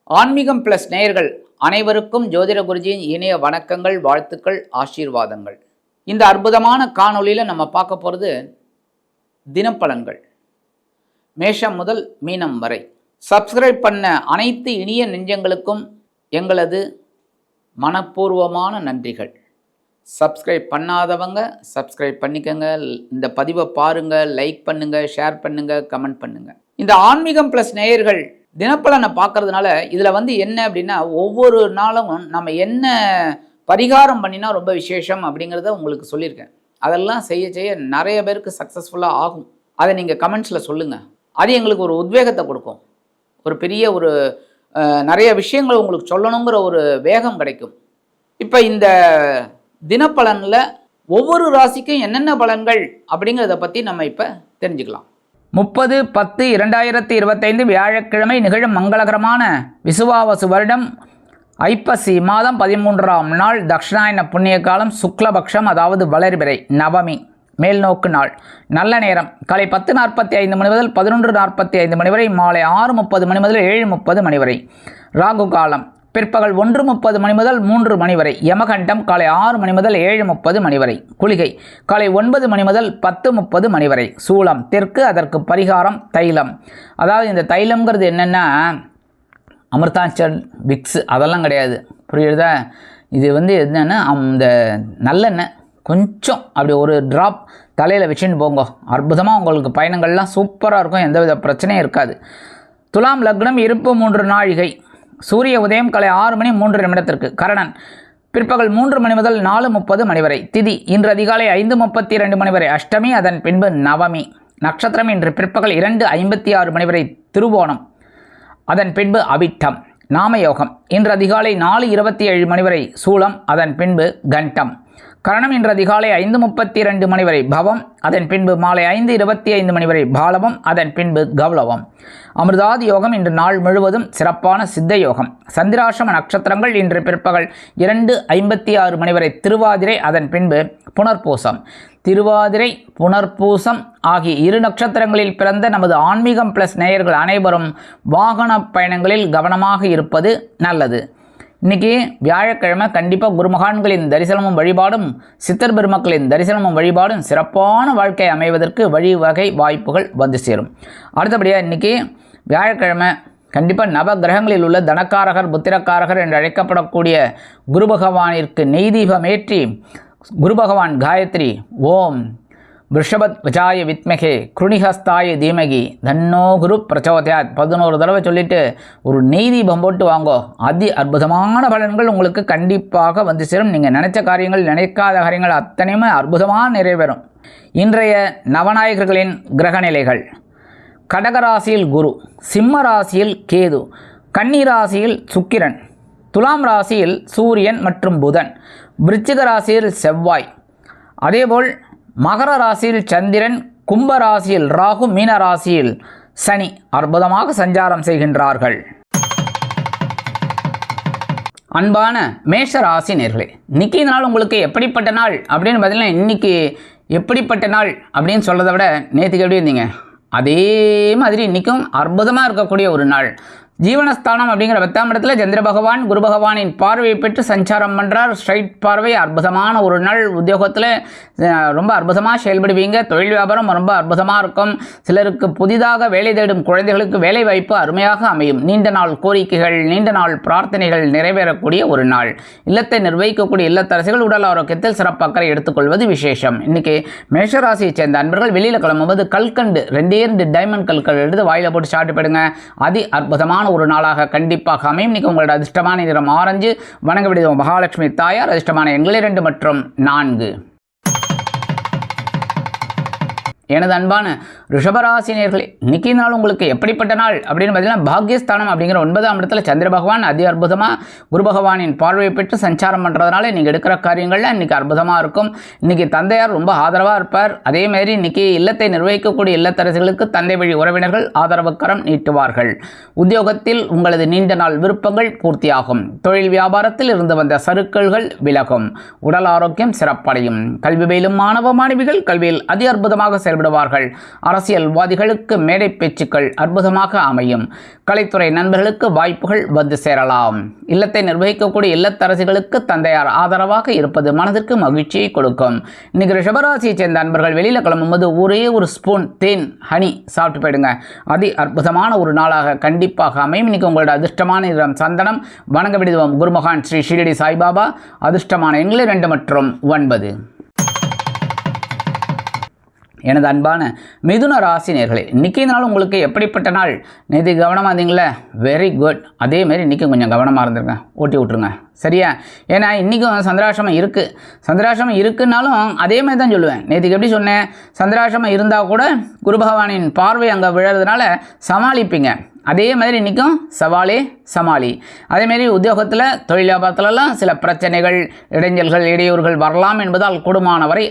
ஆன்மீகம் பிளஸ் நேயர்கள் அனைவருக்கும் ஜோதிட குருஜியின் இணைய வணக்கங்கள், வாழ்த்துக்கள், ஆசீர்வாதங்கள். இந்த அற்புதமான காணொளியில் நம்ம பார்க்க போகிறது தினப்பலன்கள், மேஷம் முதல் மீனம் வரை. சப்ஸ்கிரைப் பண்ண அனைத்து இனிய நெஞ்சங்களுக்கும் எங்களது மனப்பூர்வமான நன்றிகள். சப்ஸ்கிரைப் பண்ணாதவங்க சப்ஸ்கிரைப் பண்ணிக்கங்க. இந்த பதிவை பாருங்கள், லைக் பண்ணுங்கள், ஷேர் பண்ணுங்கள், கமெண்ட் பண்ணுங்கள். இந்த ஆன்மீகம் ப்ளஸ் நேயர்கள் தினப்பலனை பார்க்கறதுனால இதில் என்ன அப்படின்னா, ஒவ்வொரு நாளும் நம்ம என்ன பரிகாரம் பண்ணினா ரொம்ப விசேஷம் அப்படிங்கிறத உங்களுக்கு சொல்லியிருக்கேன். அதெல்லாம் செய்ய செய்ய நிறைய பேருக்கு சக்ஸஸ்ஃபுல்லாக ஆகும். அதை நீங்கள் கமெண்ட்ஸில் சொல்லுங்கள். அது எங்களுக்கு ஒரு உத்வேகத்தை கொடுக்கும். ஒரு பெரிய நிறைய விஷயங்கள் உங்களுக்கு சொல்லணுங்கிற ஒரு வேகம் கிடைக்கும். இப்போ இந்த தினப்பலனில் ஒவ்வொரு ராசிக்கும் என்னென்ன பலன்கள் அப்படிங்கிறத பற்றி நம்ம இப்போ தெரிஞ்சுக்கலாம். 30/10/2025 வியாழக்கிழமை நிகழும் மங்களகரமான விசுவாவசு வருடம் ஐப்பசி மாதம் 13ஆம் நாள், தக்ஷணாயன புண்ணிய காலம், சுக்லபக்ஷம், அதாவது வளர்பிறை, நவமி, மேல்நோக்கு நாள். நல்ல நேரம் காலை 10:45 மணி முதல் 11:45 மணி வரை, மாலை 6:30 மணி முதல் 7:30 மணி வரை. ராகு காலம் பிற்பகல் 1:30 மணி முதல் 3 மணி வரை. யமகண்டம் காலை 6 மணி முதல் 7:30 மணி வரை. குளிகை காலை 9 மணி முதல் 10:30 மணி வரை. சூலம் தெற்கு. அதற்கு பரிகாரம் தைலம். அதாவது இந்த தைலம்ங்கிறது என்னென்னா அமிர்தாஞ்சல், விக்ஸ் அதெல்லாம் கிடையாது, புரியுதா? இது என்னென்னா அந்த நல்லெண்ணெய் கொஞ்சம் அப்படி ஒரு ட்ராப் தலையில் வச்சுன்னு போங்க. அற்புதமாக உங்களுக்கு பயணங்கள்லாம் சூப்பராக இருக்கும், எந்தவித பிரச்சனையும் இருக்காது. துலாம் லக்னம், இருப்பு 3 நாழிகை. சூரிய உதயம் காலை 6 மணி 3 நிமிடத்திற்கு. கரணன் பிற்பகல் 3 மணி முதல் 4:30 மணி வரை. திதி இன்று அதிகாலை 5:32 மணி வரை. அஷ்டமி, அதன் பின்பு நவமி. நட்சத்திரம் இன்று பிற்பகல் 2:56 மணி வரை திருவோணம், அதன் பின்பு அவிட்டம். நாமயோகம் இன்று அதிகாலை 4:27 மணி வரை சூலம், அதன் பின்பு கண்டம். கரணம் இன்று அதிகாலை 5:32 மணி வரை பவம், அதன் பின்பு மாலை 5:25 மணி வரை பாலவம், அதன் பின்பு கௌலவம். அமிர்தாதி யோகம் இன்று நாள் முழுவதும் சிறப்பான சித்த யோகம். சந்திராசிரம நட்சத்திரங்கள் இன்று பிற்பகல் 2:56 மணி வரை திருவாதிரை, அதன் பின்பு புனர்பூசம். திருவாதிரை, புனர்பூசம் ஆகிய 2 நட்சத்திரங்களில் பிறந்த நமது ஆன்மீகம் பிளஸ் நேயர்கள் அனைவரும் வாகன பயணங்களில் கவனமாக இருப்பது நல்லது. இன்றைக்கி வியாழக்கிழமை கண்டிப்பாக குருமகான்களின் தரிசனமும் வழிபாடும், சித்தர் பெருமக்களின் தரிசனமும் வழிபாடும் சிறப்பான வாழ்க்கை அமைவதற்கு வழிவகை வாய்ப்புகள் வந்து சேரும். அடுத்தபடியாக இன்றைக்கி வியாழக்கிழமை கண்டிப்பாக நவ கிரகங்களில் உள்ள தனக்காரகர், புத்திரக்காரகர் என்று அழைக்கப்படக்கூடிய குரு பகவானிற்கு நெய்தீபமேற்றி குரு பகவான் காயத்ரி ஓம் ரிஷபத் வஜாய வித்மகே குருணிஹஸ்தாய தீமகி தன்னோ குரு பிரச்சோதயாத் 11 தடவை சொல்லிவிட்டு ஒரு நெய்தீபம் போட்டு வாங்கோ. அதி அற்புதமான பலன்கள் உங்களுக்கு கண்டிப்பாக வந்து சேரும். நீங்கள் நினைச்ச காரியங்கள், நினைக்காத காரியங்கள் அத்தனையுமே அற்புதமாக நிறைவேறும். இன்றைய நவநாயகர்களின் கிரகநிலைகள்: கடகராசியில் குரு, சிம்ம ராசியில் கேது, கன்னி ராசியில் சுக்கிரன், துலாம் ராசியில் சூரியன் மற்றும் புதன், விருச்சிக ராசியில் செவ்வாய், அதேபோல் மகர ராசியில் சந்திரன், கும்ப ராசியில் ராகு, மீன ராசியில் சனி அற்புதமாக சஞ்சாரம் செய்கின்றார்கள். அன்பான மேஷ ராசி நேர்களே, இன்னைக்கு இந்த நாள் உங்களுக்கு எப்படிப்பட்ட நாள் அப்படின்னு பார்த்தீங்கன்னா, இன்னைக்கு எப்படிப்பட்ட நாள் அப்படின்னு சொல்கிறத விட நேற்றுக்கு எப்படி இருந்தீங்க அதே மாதிரி இன்றைக்கும் அற்புதமாக இருக்கக்கூடிய ஒரு நாள். ஜீவனஸ்தானம் அப்படிங்கிற 10ஆம் இடத்துல சந்திர பகவான் குரு பகவானின் பார்வையை பெற்று சஞ்சாரம் பண்ணுறார். ஸ்ட்ரைட் பார்வை, அற்புதமான ஒரு நாள். உத்தியோகத்தில் ரொம்ப அற்புதமாக செயல்படுவீங்க. தொழில் வியாபாரம் ரொம்ப அற்புதமாக இருக்கும். சிலருக்கு புதிதாக வேலை தேடும் குழந்தைகளுக்கு வேலை வாய்ப்பு அருமையாக அமையும். நீண்ட நாள் கோரிக்கைகள், நீண்ட நாள் பிரார்த்தனைகள் நிறைவேறக்கூடிய ஒரு நாள். இல்லத்தை நிர்வகிக்கக்கூடிய இல்லத்தரசிகள் உடல் ஆரோக்கியத்தில் சிறப்பு அக்கறை எடுத்துக்கொள்வது விசேஷம். இன்றைக்கி மேஷராசியை சேர்ந்த அன்பர்கள் வெளியில் கிளம்பும்போது கல்கண்டு 2 டைமண்ட் கல்கள் எடுத்து வாயில போட்டு ஸ்டார்ட் பண்ணுங்க. அதி அற்புதமான ஒரு நாளாக கண்டிப்பாக அமையும். இன்னைக்கு உங்களோட அதிர்ஷ்டமான நிறம் ஆரஞ்சு. வணங்க விடுவோம் மகாலட்சுமி தாயார். அதிர்ஷ்டமான எண்கள் 2 மற்றும் 4. எனது அன்பான ரிஷபராசினியர்களே, இன்னைக்கு நாள் உங்களுக்கு எப்படிப்பட்ட நாள் அப்படின்னு பார்த்தீங்கன்னா, பாக்யஸ்தானம் அப்படிங்கிற 9ஆம் இடத்துல சந்திர பகவான் அதி அற்புதமாக குரு பகவானின் பார்வையை பெற்று சஞ்சாரம் பண்ணுறதுனால நீங்கள் எடுக்கிற காரியங்களில் இன்றைக்கி அற்புதமாக இருக்கும். இன்றைக்கி தந்தையார் ரொம்ப ஆதரவாக இருப்பார். அதேமாதிரி இன்றைக்கி இல்லத்தை நிர்வகிக்கக்கூடிய இல்லத்தரசிகளுக்கு தந்தை வழி உறவினர்கள் ஆதரவு கரம் நீட்டுவார்கள். உத்தியோகத்தில் உங்களது நீண்ட நாள் விருப்பங்கள் பூர்த்தியாகும். தொழில் வியாபாரத்தில் இருந்து வந்த சறுக்கல்கள் விலகும். உடல் ஆரோக்கியம் சிறப்படையும். கல்வி பயிலும் மாணவ மாணவிகள் கல்வியில் அதி அற்புதமாக செயல்பட செயல்படுவார்கள். அரசியல்வாதிகளுக்கு மேடை பேச்சுக்கள் அற்புதமாக அமையும். கலைத்துறை நண்பர்களுக்கு வாய்ப்புகள் வந்து சேரலாம். இல்லத்தை நிர்வகிக்கக்கூடிய இல்லத்தரசிகளுக்கு தந்தையார் ஆதரவாக இருப்பது மனதிற்கு மகிழ்ச்சியை கொடுக்கும். இன்னைக்கு ரிஷபராசியை சேர்ந்த நண்பர்கள் வெளியில் கிளம்பும்போது ஒரே ஒரு ஸ்பூன் தேன் ஹனி சாப்பிட்டு போயிடுங்க. அதி அற்புதமான ஒரு நாளாக கண்டிப்பாக அமையும். இன்னைக்கு உங்களோட அதிர்ஷ்டமான நிறம் சந்தனம். வணங்க விடுவோம் குருமகான் ஸ்ரீ ஷிரடி சாய்பாபா. அதிர்ஷ்டமான எண்கள் 2 மற்றும் 9. எனது அன்பான மிதுன ராசி நேர்களே, இன்றைக்கி நாள் உங்களுக்கு எப்படிப்பட்ட நாள்? நேற்று கவனமாக இருந்தீங்களே, வெரி குட். அதேமாரி இன்றைக்கும் கொஞ்சம் கவனமாக இருந்துருங்க, ஓட்டி விட்ருங்க, சரியா? ஏன்னா இன்றைக்கும் சந்திராசிரமம் இருக்குது. சந்திராசிரமம் இருக்குன்னாலும் அதேமாதிரி தான் சொல்லுவேன். நேற்றுக்கு எப்படி சொன்னேன்? சந்திராசிரமம் இருந்தால் கூட குரு பகவானின் பார்வை அங்கே விழுறதுனால சமாளிப்பீங்க. அதே மாதிரி இன்றைக்கும் சவாலே சமாளி. அதேமாரி உத்தியோகத்தில் தொழில் வியாபாரத்துலலாம் சில பிரச்சனைகள், இடைஞ்சல்கள், இடையூறுகள் வரலாம் என்பதால் கூடுமானவரை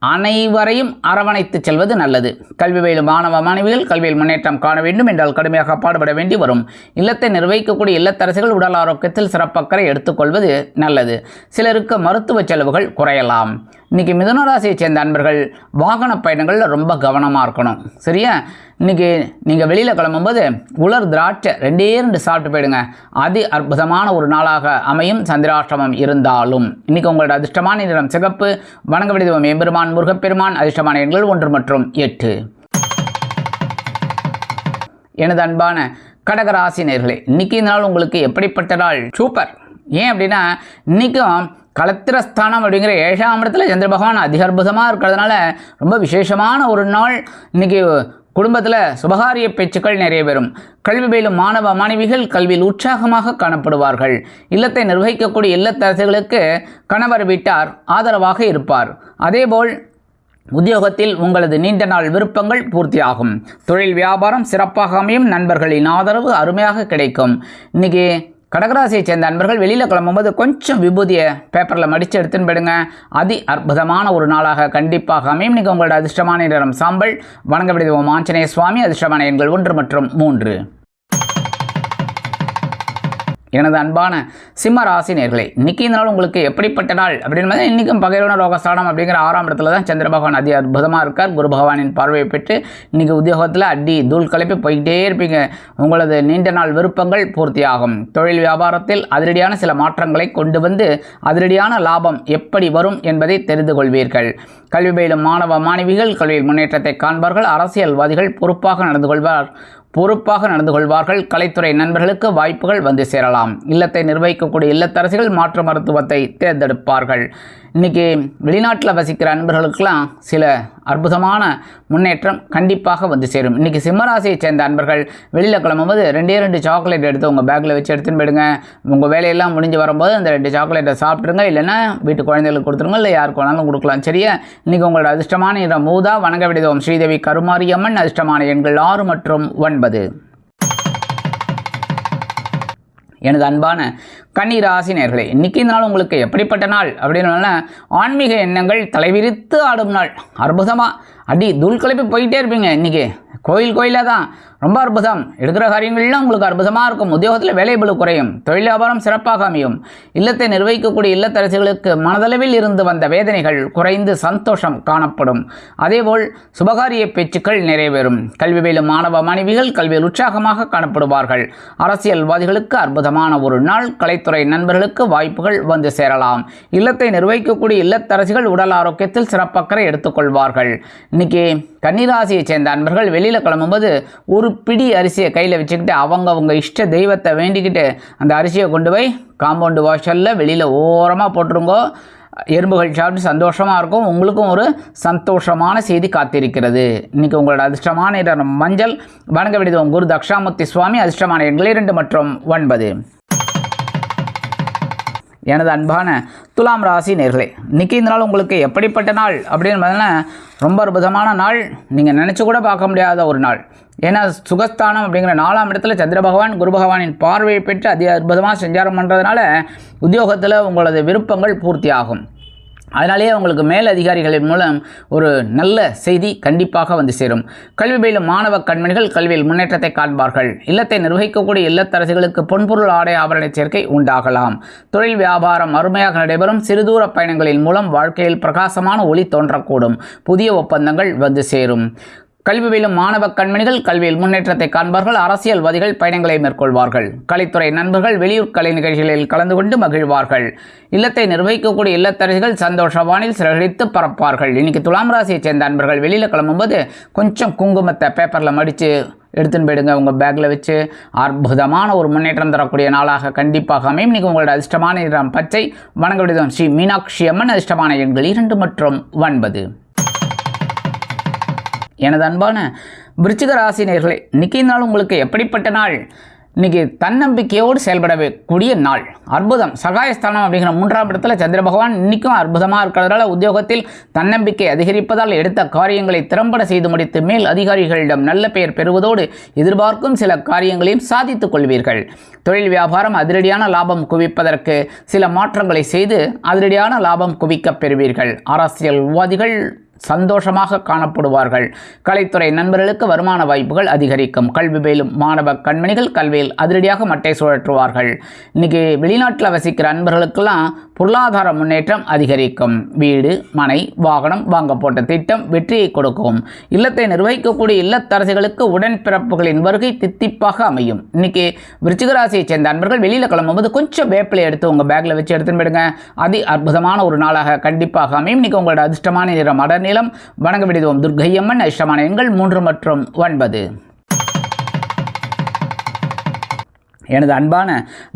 அனைவரையும் அரவணைத்து செல்வது நல்லது. கல்வி பயிலும் மாணவ மாணவிகள் கல்வியில் முன்னேற்றம் காண வேண்டும் என்றால் கடுமையாக பாடுபட வேண்டி வரும். இல்லத்தை நிர்வகிக்கக்கூடிய இல்லத்தரசிகள் உடல் ஆரோக்கியத்தில் சிறப்பக்கறை எடுத்துக்கொள்வது நல்லது. சிலருக்கு மருத்துவ செலவுகள் குறையலாம். இன்றைக்கி மிதுனராசியை சேர்ந்த அன்பர்கள் வாகன பயணங்களில் ரொம்ப கவனமாக இருக்கணும், சரியா? இன்றைக்கி நீங்கள் வெளியில் கிளம்பும்போது உலர் திராட்சை 2 சாப்பிட்டு போயிடுங்க. அதி அற்புதமான ஒரு நாளாக அமையும். சந்திராஷ்டமம் இருந்தாலும் இன்றைக்கி உங்களோட அதிர்ஷ்டமான நிறம் சிகப்பு. வணங்க விடுவோம் எம்பெருமான் முருகப்பெருமான். அதிர்ஷ்டமான எண்கள் 1 மற்றும் 8. எனது அன்பான கடகராசி நேர்களே, இன்றைக்கி நாள் உங்களுக்கு எப்படிப்பட்ட நாள்? சூப்பர். ஏன் அப்படின்னா இன்றைக்கும் கலத்திரஸ்தானம் அப்படிங்கிற 7ஆம் இடத்துல சந்திர பகவான் அதிக அற்புதமாக இருக்கிறதுனால ரொம்ப விசேஷமான ஒரு நாள். இன்றைக்கி குடும்பத்தில் சுபகாரிய பேச்சுக்கள் நிறைவேறும். கல்வி பயிலும் மாணவ மாணவிகள் கல்வியில் உற்சாகமாக காணப்படுவார்கள். இல்லத்தை நிர்வகிக்கக்கூடிய இல்லத்தரசிகளுக்கு கணவர் வீட்டார் ஆதரவாக இருப்பார். அதேபோல் உத்தியோகத்தில் உங்களது நீண்ட நாள் விருப்பங்கள் பூர்த்தியாகும். தொழில் வியாபாரம் சிறப்பாக அமையும். நண்பர்களின் ஆதரவு அருமையாக கிடைக்கும். இன்றைக்கி கடகராசியை சேர்ந்த நண்பர்கள் வெளியில் கிளம்பும்போது கொஞ்சம் விபூதியை பேப்பரில் மடித்து எடுத்துன்னு போயிடுங்க. அதி அற்புதமான ஒரு நாளாக கண்டிப்பாக அமையும். இன்றைக்கி உங்களோட அதிர்ஷ்டமான நிறம் சாம்பல். வணங்க விடுவோம் ஆஞ்சநேய சுவாமி. அதிர்ஷ்டமான எண்கள் 1 மற்றும் 3. எனது அன்பான சிம்ம ராசி நேர்களே, இன்றைக்கி இந்த நாள் உங்களுக்கு எப்படிப்பட்ட நாள் அப்படின்னு இன்றைக்கும் பகைவன ரோகஸ்தானம் அப்படிங்கிற 6ஆம் இடத்துல தான் சந்திர பகவான் அதி அற்புதமாக இருக்கார். குரு பகவானின் பார்வையை பெற்று இன்றைக்கி உத்தியோகத்தில் அடி தூள் கலப்பி போய்கிட்டே இருப்பீங்க. உங்களது நீண்ட நாள் விருப்பங்கள் பூர்த்தியாகும். தொழில் வியாபாரத்தில் அதிரடியான சில மாற்றங்களை கொண்டு வந்து அதிரடியான லாபம் எப்படி வரும் என்பதை தெரிந்து கொள்வீர்கள். கல்வி பயிலும் மாணவ மாணவிகள் கல்வியில் முன்னேற்றத்தை காண்பார்கள். அரசியல்வாதிகள் பொறுப்பாக நடந்து கொள்வார்கள். கலைத்துறை நண்பர்களுக்கு வாய்ப்புகள் வந்து சேரலாம். இல்லத்தை நிர்வகிக்கக்கூடிய இல்லத்தரசிகள் மாற்று மருத்துவத்தை தேர்ந்தெடுப்பார்கள். இன்றைக்கி வெளிநாட்டில் வசிக்கிற அன்பர்களுக்கெல்லாம் சில அற்புதமான முன்னேற்றம் கண்டிப்பாக வந்து சேரும். இன்றைக்கி சிம்மராசியை சேர்ந்த அன்பர்கள் வெளியில் கிளம்பும்போது 2 சாக்லேட் எடுத்து உங்கள் பேக்கில் வச்சு எடுத்துன்னு போயிடுங்க. உங்கள் வேலையெல்லாம் முடிஞ்சு வரும்போது அந்த 2 சாக்லேட்டை சாப்பிட்ருங்க. இல்லைன்னா வீட்டு குழந்தைகளுக்கு கொடுத்துருங்க, இல்லை யாருக்கு வேணாலும் கொடுக்கலாம், சரியா? இன்றைக்கி உங்களோட அதிர்ஷ்டமான நிறம் ஊதா. வணங்க விடுவோம் ஸ்ரீதேவி கருமாரியம்மன். அதிர்ஷ்டமான எண்கள் 6 மற்றும் 9. எனது அன்பான கன்னிராசி நேர்களே, இன்றைக்கி இந்த நாள் உங்களுக்கு எப்படிப்பட்ட நாள் அப்படின்னு ஆன்மீக எண்ணங்கள் தலைவிரித்து ஆடும் நாள். அற்புதமாக அடி தூள் கிளப்பி போயிட்டே இருப்பீங்க. இன்றைக்கி கோயிலாக தான் ரொம்ப அற்புதம். எடுக்கிற காரியங்கள்லாம் உங்களுக்கு அற்புதமாக இருக்கும். உத்தியோகத்தில் வேலை பளு குறையும். தொழில் வியாபாரம் சிறப்பாக அமையும். இல்லத்தை நிர்வகிக்கக்கூடிய இல்லத்தரசிகளுக்கு மனதளவில் இருந்து வந்த வேதனைகள் குறைந்து சந்தோஷம் காணப்படும். அதேபோல் சுபகாரிய பேச்சுக்கள் நிறைவேறும். கல்வி பயிலும் மாணவ மாணவிகள் கல்வியில் உற்சாகமாக காணப்படுவார்கள். அரசியல்வாதிகளுக்கு அற்புதமான ஒரு நாள். கலைத்துறை நண்பர்களுக்கு வாய்ப்புகள் வந்து சேரலாம். இல்லத்தை நிர்வகிக்கக்கூடிய இல்லத்தரசிகள் உடல் ஆரோக்கியத்தில் சிறப்பக்கறை எடுத்துக்கொள்வார்கள். இன்றைக்கி கன்னிராசியை சேர்ந்த அன்பர்கள் வெளியில் கிளம்பும்போது ஒரு பிடி அரிசியை கையில் வச்சுக்கிட்டு அவங்க இஷ்ட தெய்வத்தை வேண்டிக்கிட்டு அந்த அரிசியை கொண்டு போய் காம்பவுண்டு வாசலில் வெளியில் ஓரமாக போட்டுருங்கோ. எறும்புகள் சாப்பிட்டு சந்தோஷமாக இருக்கும். உங்களுக்கும் ஒரு சந்தோஷமான செய்தி காத்திருக்கிறது. இன்றைக்கி உங்களோட அதிர்ஷ்டமான நிறம் மஞ்சள். வணங்க விடுவோம் குரு தக்ஷாமூர்த்தி சுவாமி. அதிர்ஷ்டமான எண்கள் 2 மற்றும் 9. எனது அன்பான துலாம் ராசி நேர்களே, இன்றைக்கி இந்த நாள் உங்களுக்கு எப்படிப்பட்ட நாள் அப்படின்னு பார்த்தீங்கன்னா ரொம்ப அற்புதமான நாள். நீங்கள் நினச்சி கூட பார்க்க முடியாத ஒரு நாள். ஏன்னா சுகஸ்தானம் அப்படிங்கிற 4ஆம் இடத்துல சந்திர பகவான் குரு பகவானின் பார்வையை பெற்று அதி அற்புதமாக சஞ்சாரம் பண்ணுறதுனால உத்தியோகத்தில் உங்களது விருப்பங்கள் பூர்த்தியாகும். அதனாலேயே அவங்களுக்கு மேல் அதிகாரிகளின் மூலம் ஒரு நல்ல செய்தி கண்டிப்பாக வந்து சேரும். கல்வி பயிலும் மாணவ கண்மணிகள் கல்வியில் முன்னேற்றத்தை காண்பார்கள். இல்லத்தை நிர்வகிக்கக்கூடிய இல்லத்தரசிகளுக்கு பொன்பொருள் ஆடை ஆபரண சேர்க்கை உண்டாகலாம். தொழில் வியாபாரம் அருமையாக நடைபெறும். சிறுதூர பயணங்களின் மூலம் வாழ்க்கையில் பிரகாசமான ஒளி தோன்றக்கூடும். புதிய ஒப்பந்தங்கள் வந்து சேரும். கல்வி பயிலும் மாணவ கண்மணிகள் கல்வியில் முன்னேற்றத்தை காண்பார்கள். அரசியல்வாதிகள் பயணங்களை மேற்கொள்வார்கள். கலைத்துறை நண்பர்கள் வெளியூர் கலை நிகழ்ச்சிகளில் கலந்து கொண்டு மகிழ்வார்கள். இல்லத்தை நிர்வகிக்கக்கூடிய இல்லத்தரசிகள் சந்தோஷவானில் சிறகடித்து பறப்பார்கள். இன்னைக்கு துலாம் ராசியை சேர்ந்த அன்பர்கள் வெளியில் கிளம்பும்போது கொஞ்சம் குங்குமத்தை பேப்பரில் மடித்து எடுத்துன்னு போயிடுங்க. உங்கள் பேக்கில் வச்சு அற்புதமான ஒரு முன்னேற்றம் தரக்கூடிய நாளாக கண்டிப்பாக அமையும். இன்றைக்கி உங்களோட அதிர்ஷ்டமான நிறம் பச்சை. வணங்க விடுதம் ஸ்ரீ மீனாட்சி அம்மன். அதிர்ஷ்டமான எண்கள் 2 மற்றும் 9. எனது அன்பான விருச்சிக ராசி நேயர்களே, இன்றைக்கி நாள் உங்களுக்கு எப்படிப்பட்ட நாள்? இன்றைக்கி தன்னம்பிக்கையோடு செயல்படக்கூடிய நாள். அற்புதம். சகாயஸ்தானம் அப்படிங்கிற 3ஆம் இடத்துல சந்திர பகவான் இன்றைக்கும் அற்புதமாக இருக்கிறதால உத்தியோகத்தில் தன்னம்பிக்கை அதிகரிப்பதால் எடுத்த காரியங்களை திறம்பட செய்து முடித்து மேல் அதிகாரிகளிடம் நல்ல பெயர் பெறுவதோடு எதிர்பார்க்கும் சில காரியங்களையும் சாதித்துக் கொள்வீர்கள். தொழில் வியாபாரம் அதிரடியான லாபம் குவிப்பதற்கு சில மாற்றங்களை செய்து அதிரடியான லாபம் குவிக்கப் பெறுவீர்கள். அரசியல்வாதிகள் சந்தோஷமாக காணப்படுவார்கள். கலைத்துறை நண்பர்களுக்கு வருமான வாய்ப்புகள் அதிகரிக்கும். கல்வி பயிலும் மாணவ கண்மணிகள் கல்வியில் அதிரடியாக மட்டை சுழற்றுவார்கள். இன்றைக்கி வெளிநாட்டில் வசிக்கிற அன்பர்களுக்கெல்லாம் பொருளாதார முன்னேற்றம் அதிகரிக்கும். வீடு மனை வாகனம் வாங்க போட்ட திட்டம் வெற்றியை கொடுக்கும். இல்லத்தை நிர்வகிக்கக்கூடிய இல்லத்தரசிகளுக்கு உடன்பிறப்புகளின் வருகை தித்திப்பாக அமையும். இன்றைக்கி விருச்சிக ராசியை சேர்ந்த அன்பர்கள் வெளியில் கிளம்பும்போது கொஞ்சம் வேப்பிலை எடுத்து உங்கள் பேக்கில் வச்சு எடுத்துன்னு போயிடுங்க. அற்புதமான ஒரு நாளாக கண்டிப்பாக அமையும். இன்றைக்கி உங்களோட அதிர்ஷ்டமான நிறம் அடர் நீலம். வணங்க விடுவோம் துர்க்கையம்மன். அதிர்ஷ்டமான எண்கள் 3 மற்றும் 9. எனது அன்பான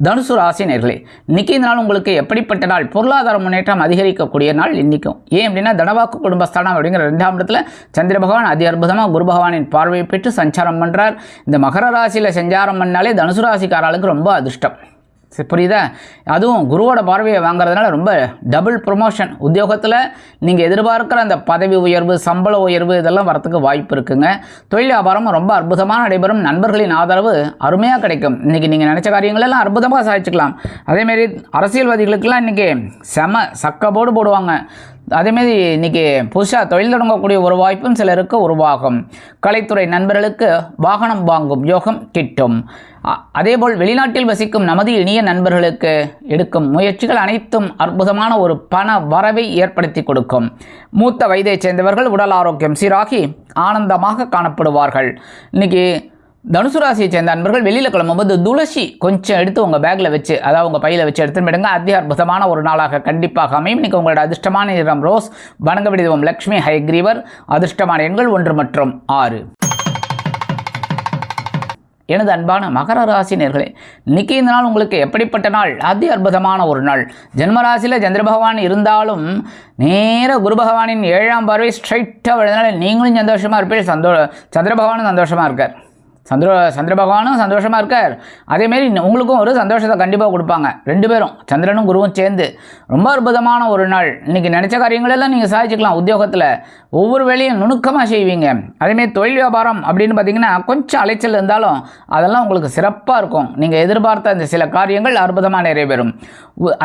தனுசு ராசி நேயர்களே, இன்றைக்கி இந்த நாள் உங்களுக்கு எப்படிப்பட்ட நாள்? பொருளாதார முன்னேற்றம் அதிகரிக்கக்கூடிய நாள் இன்றைக்கும். ஏன் அப்படின்னா தனவாக்கு குடும்பஸ்தானம் அப்படிங்கிற 2ஆம் இடத்துல சந்திர பகவான் அதி அற்புதமாக குரு பகவானின் பார்வையை பெற்று சஞ்சாரம் பண்ணுறார். இந்த மகர ராசியில் சஞ்சாரம் பண்ணாலே தனுசு ராசிக்காரர்களுக்கு ரொம்ப அதிர்ஷ்டம். புரியுதா? அதுவும் குருவோட பார்வையை வாங்குறதுனால ரொம்ப டபுள் ப்ரொமோஷன். உத்தியோகத்தில் நீங்கள் எதிர்பார்க்குற அந்த பதவி உயர்வு சம்பள உயர்வு இதெல்லாம் வரத்துக்கு வாய்ப்பு இருக்குங்க. தொழில் வியாபாரமும் ரொம்ப அற்புதமாக நடைபெறும். நண்பர்களின் ஆதரவு அருமையாக கிடைக்கும். இன்றைக்கி நீங்கள் நினச்ச காரியங்களெல்லாம் அற்புதமாக சாதிச்சுக்கலாம். அதேமாரி அரசியல்வாதிகளுக்கெல்லாம் இன்றைக்கி சக்கப்போடு போடுவாங்க. அதேமாரி இன்றைக்கி புதுசாக தொழில் தொடங்கக்கூடிய ஒரு வாய்ப்பும் சிலருக்கு உருவாகும். கலைத்துறை நண்பர்களுக்கு வாகனம் வாங்கும் யோகம் கிட்டும். அதேபோல் வெளிநாட்டில் வசிக்கும் நமது இனிய நண்பர்களுக்கு எடுக்கும் முயற்சிகள் அனைத்தும் அற்புதமான ஒரு பண வரவை ஏற்படுத்தி கொடுக்கும். மூத்த வயதைச் சேர்ந்தவர்கள் உடல் ஆரோக்கியம் சீராகி ஆனந்தமாக காணப்படுவார்கள். இன்றைக்கி தனுசு ராசியை சேர்ந்த அன்பர்கள் வெளியில் கிளம்பும்போது துளசி கொஞ்சம் எடுத்து உங்கள் பேக்கில் வச்சு அதாவது உங்கள் பையில் வச்சு எடுத்துன்னு போயிடுங்க. அற்புதமான ஒரு நாளாக கண்டிப்பாக அமையும். இன்றைக்கி உங்களோட அதிர்ஷ்டமான நிறம் ரோஸ். வணங்க விடுவோம் லக்ஷ்மி ஹயக்ரீவர். அதிர்ஷ்டமான எண்கள் 1 மற்றும் 6. எனது அன்பான மகர ராசி நேயர்களே, இன்றைக்கி இந்த நாள் உங்களுக்கு எப்படிப்பட்ட நாள்? அற்புதமான ஒரு நாள். ஜென்மராசியில் சந்திர பகவான் இருந்தாலும் நேர குரு பகவானின் 7ஆம் பார்வை ஸ்ட்ரைட்டாக விழுந்தனால நீங்களும் சந்தோஷமாக இருப்பீர்கள். சந்திர பகவானும் சந்தோஷமாக இருக்கார். சந்திர பகவானும் சந்தோஷமாக இருக்கார். அதேமாரி உங்களுக்கும் ஒரு சந்தோஷத்தை கண்டிப்பாக கொடுப்பாங்க. 2 பேரும் சந்திரனும் குருவும் சேர்ந்து ரொம்ப அற்புதமான ஒரு நாள். இன்றைக்கி நினச்ச காரியங்களெல்லாம் நீங்கள் சாதிச்சுக்கலாம். உத்தியோகத்தில் ஒவ்வொரு வேலையும் நுணுக்கமாக செய்வீங்க. அதேமாரி தொழில் வியாபாரம் அப்படின்னு பார்த்திங்கன்னா கொஞ்சம் அலைச்சல் இருந்தாலும் அதெல்லாம் உங்களுக்கு சிறப்பாக இருக்கும். நீங்கள் எதிர்பார்த்த இந்த சில காரியங்கள் அற்புதமாக நிறைவேறும்.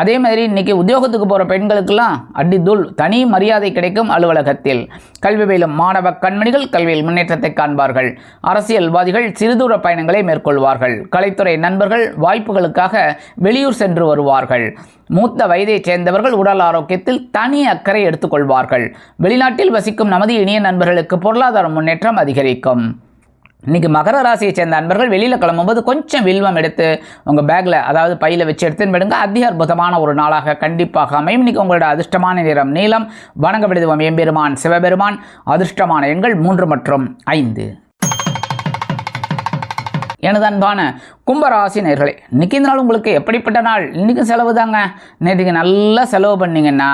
அதேமாதிரி இன்றைக்கி உத்தியோகத்துக்கு போகிற பெண்களுக்கெல்லாம் அடித்தூள் தனி மரியாதை கிடைக்கும் அலுவலகத்தில். கல்வி பயிலும் மாணவ கண்மணிகள் கல்வியில் முன்னேற்றத்தை காண்பார்கள். அரசியல்வாதிகள் சிறுதூர பயணங்களை மேற்கொள்வார்கள். கலைத்துறை நண்பர்கள் வாய்ப்புகளுக்காக வெளியூர் சென்று வருவார்கள். மூத்த வயதைச் சேர்ந்தவர்கள் உடல் ஆரோக்கியத்தில் தனி அக்கறை எடுத்துக்கொள்வார்கள். வெளிநாட்டில் வசிக்கும் நமது இனிய நண்பர்களுக்கு பொருளாதார முன்னேற்றம் அதிகரிக்கும். இன்றைக்கி மகர ராசியை சேர்ந்த நண்பர்கள் வெளியில் கிளம்பும்போது கொஞ்சம் வில்வம் எடுத்து உங்கள் பேக்கில் அதாவது பையில் வச்சு எடுத்துன்னு போயிடுங்க. அற்புதமான ஒரு நாளாக கண்டிப்பாக அமையும். இன்றைக்கி உங்களோட அதிர்ஷ்டமான நிறம் நீலம். வணங்க விடுவோம் எம்பெருமான் சிவபெருமான். அதிர்ஷ்டமான எண்கள் 3 மற்றும் 5. எனது அன்பான கும்பராசி நேயர்களே, இன்றைக்கி இந்த நாள் உங்களுக்கு எப்படிப்பட்ட நாள்? இன்றைக்கி செலவு தாங்க. நேற்றுக்கு நல்லா செலவு பண்ணிங்கன்னா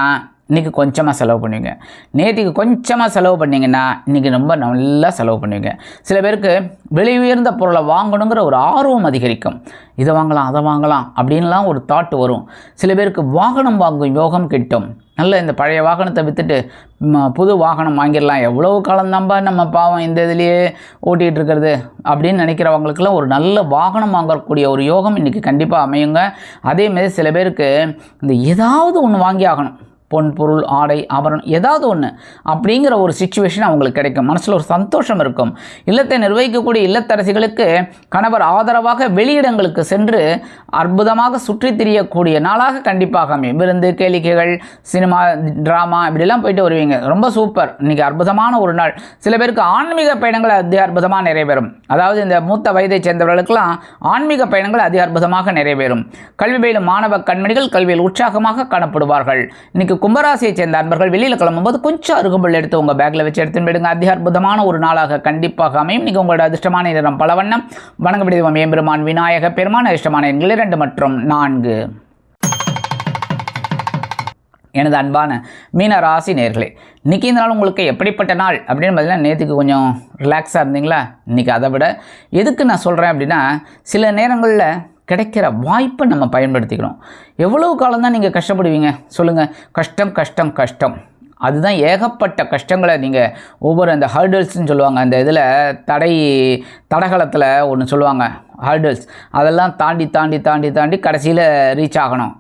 இன்றைக்கி கொஞ்சமாக செலவு பண்ணுவீங்க. நேற்றுக்கு கொஞ்சமாக செலவு பண்ணிங்கன்னா இன்றைக்கி ரொம்ப நல்லா செலவு பண்ணுவீங்க. சில பேருக்கு விலை உயர்ந்த பொருளை வாங்கணுங்கிற ஒரு ஆர்வம் அதிகரிக்கும். இதை வாங்கலாம் அதை வாங்கலாம் அப்படின்லாம் ஒரு தாட் வரும். சில பேருக்கு வாகனம் வாங்கும் யோகம் கிட்டும். நல்ல இந்த பழைய வாகனத்தை விற்றுட்டு புது வாகனம் வாங்கிடலாம், எவ்வளோ காலம்தான்பா நம்ம பாவம் இந்த இதுலேயே ஓட்டிகிட்டு இருக்கிறது அப்படின்னு நினைக்கிறவங்களுக்கெல்லாம் ஒரு நல்ல வாகனம் வாங்கக்கூடிய ஒரு யோகம் இன்றைக்கி கண்டிப்பாக அமையுங்க. அதேமாரி சில பேருக்கு இந்த ஏதாவது ஒன்று வாங்கி ஆகணும், பொன் பொருள் ஆடை ஆபரணம் ஏதாவது ஒன்று அப்படிங்கிற ஒரு சிச்சுவேஷன் அவங்களுக்கு கிடைக்கும். மனசில் ஒரு சந்தோஷம் இருக்கும். இல்லத்தை நிர்வகிக்கக்கூடிய இல்லத்தரசிகளுக்கு கணவர் ஆதரவாக வெளியிடங்களுக்கு சென்று அற்புதமாக சுற்றி திரியக்கூடிய நாளாக கண்டிப்பாக அமையும். விருந்து கேளிக்கைகள் சினிமா ட்ராமா இப்படிலாம் போயிட்டு வருவீங்க. ரொம்ப சூப்பர். இன்றைக்கி அற்புதமான ஒரு நாள். சில பேருக்கு ஆன்மீக பயணங்கள் அற்புதமாக நிறைவேறும். அதாவது இந்த மூத்த வயதை சேர்ந்தவர்களுக்கெல்லாம் ஆன்மீக பயணங்கள் அற்புதமாக நிறைவேறும். கல்வி பயிலும் மாணவ கண்மணிகள் கல்வியில் உற்சாகமாக காணப்படுவார்கள். இன்னைக்கு கும்பராசியை சேர்ந்த அன்பர்கள் வெளியில் கிளம்பும்போது கொஞ்சம் அருகம்புல் எடுத்து உங்கள் பேக்கில் வச்சு எடுத்துன்னு போயிடுங்க. அற்புதமான ஒரு நாளாக கண்டிப்பாக அமையும். இன்னைக்கு உங்களோட அதிர்ஷ்டமான நிறம் பலவண்ணம். வணங்க தெய்வம் எம்பெருமான் விநாயக பெருமான். அதிர்ஷ்டமான எண்கள் 2 மற்றும் 4. எனது அன்பான மீன ராசி நேயர்களே, இன்றைக்கி இந்த நாள் உங்களுக்கு எப்படிப்பட்ட நாள் அப்படின்னு பார்த்தீங்கன்னா, நேற்றுக்கு கொஞ்சம் ரிலாக்ஸாக இருந்தீங்களா? இன்றைக்கி அதை விட எதுக்கு நான் சொல்கிறேன் அப்படின்னா, சில நேரங்களில் கிடைக்கிற வாய்ப்பை நம்ம பயன்படுத்திக்கணும். எவ்வளவு காலம்தான் நீங்கள் கஷ்டப்படுவீங்க சொல்லுங்கள்? கஷ்டம் கஷ்டம் கஷ்டம். அதுதான் ஏகப்பட்ட கஷ்டங்களை நீங்கள் ஒவ்வொரு அந்த ஹர்டல்ஸ்ன்னு சொல்லுவாங்க, அந்த இதில் தடகளத்தில் ஒன்று சொல்லுவாங்க ஹர்டல்ஸ், அதெல்லாம் தாண்டி தாண்டி தாண்டி தாண்டி கடைசியில் ரீச் ஆகணும்,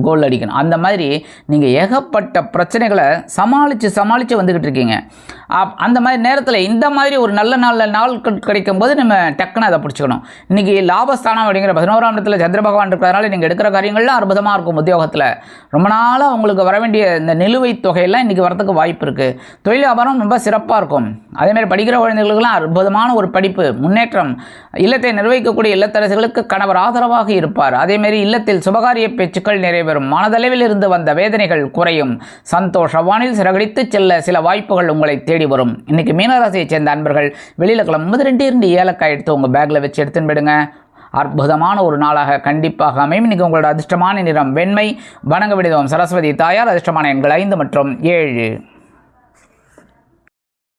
கோல் அடிக்கணும். அந்த மாதிரி நீங்கள் ஏகப்பட்ட பிரச்சனைகளை சமாளித்து வந்துக்கிட்டு இருக்கீங்க. அந்த மாதிரி நேரத்தில் இந்த மாதிரி ஒரு நல்ல நாள் கிடைக்கும்போது நம்ம டக்குன்னு அதை பிடிச்சிக்கணும். இன்றைக்கி லாபஸ்தானம் அப்படிங்கிற 11ஆம் இடத்துல சந்திர பகவான் இருக்கிறதுனால நீங்கள் எடுக்கிற காரியங்கள்லாம் அற்புதமாக இருக்கும். உத்தியோகத்தில் ரொம்ப நாளாக உங்களுக்கு வர வேண்டிய இந்த நிலுவைத் தொகையெல்லாம் இன்றைக்கி வரத்துக்கு வாய்ப்பு இருக்குது. தொழில் வியாபாரம் ரொம்ப சிறப்பாக இருக்கும். அதேமாதிரி படிக்கிற குழந்தைகளுக்கெல்லாம் அற்புதமான ஒரு படிப்பு முன்னேற்றம். இல்லத்தை நிர்வகிக்கக்கூடிய இல்லத்தரசிகளுக்கு கணவர் ஆதரவாக இருப்பார். அதேமாரி இல்லத்தில் சுபகாரிய பேச்சுக்கள் நிறைவேறும். மனதளவில் இருந்து வந்த வேதனைகள் குறையும். சந்தோஷ வானில் சிறகடித்து செல்ல சில வாய்ப்புகள் உங்களை தேடி வரும். இன்னைக்கு மீனராசியை சேர்ந்த அன்பர்கள் வெளியில் கிளம்பும்போது 2 ஏலக்காய் எடுத்து உங்கள் பேக்கில் வச்சு எடுத்துன்னு போயிடுங்க. அற்புதமான ஒரு நாளாக கண்டிப்பாக அமையும். இன்னைக்கு உங்களோட அதிர்ஷ்டமான நிறம் வெண்மை. வணங்க விடுதோம் சரஸ்வதி தாயார். அதிர்ஷ்டமான எண்கள் 5 மற்றும் 7.